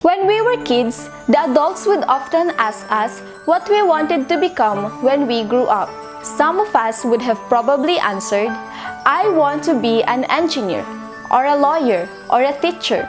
When we were kids, the adults would often ask us what we wanted to become when we grew up. Some of us would have probably answered, "I want to be an engineer, or a lawyer, or a teacher."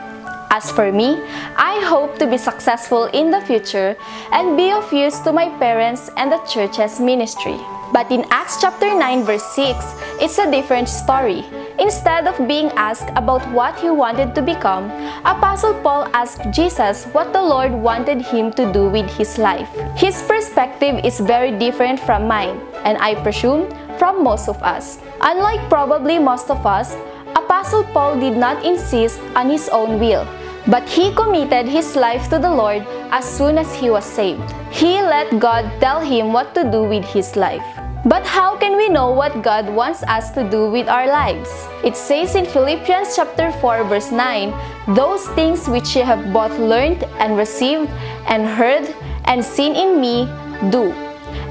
As for me, I hope to be successful in the future and be of use to my parents and the church's ministry. But in Acts chapter 9 verse 6, it's a different story. Instead of being asked about what he wanted to become, Apostle Paul asked Jesus what the Lord wanted him to do with his life. His perspective is very different from mine, and I presume from most of us. Unlike probably most of us, Apostle Paul did not insist on his own will, but he committed his life to the Lord as soon as he was saved. He let God tell him what to do with his life. But how can we know what God wants us to do with our lives? It says in Philippians chapter 4 verse 9, "Those things which ye have both learned and received and heard and seen in me, do,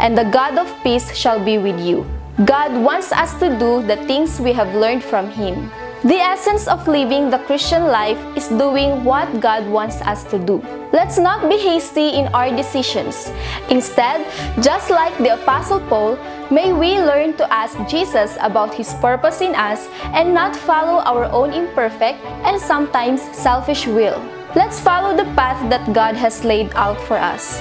and the God of peace shall be with you." God wants us to do the things we have learned from Him. The essence of living the Christian life is doing what God wants us to do. Let's not be hasty in our decisions. Instead, just like the Apostle Paul, may we learn to ask Jesus about His purpose in us and not follow our own imperfect and sometimes selfish will. Let's follow the path that God has laid out for us.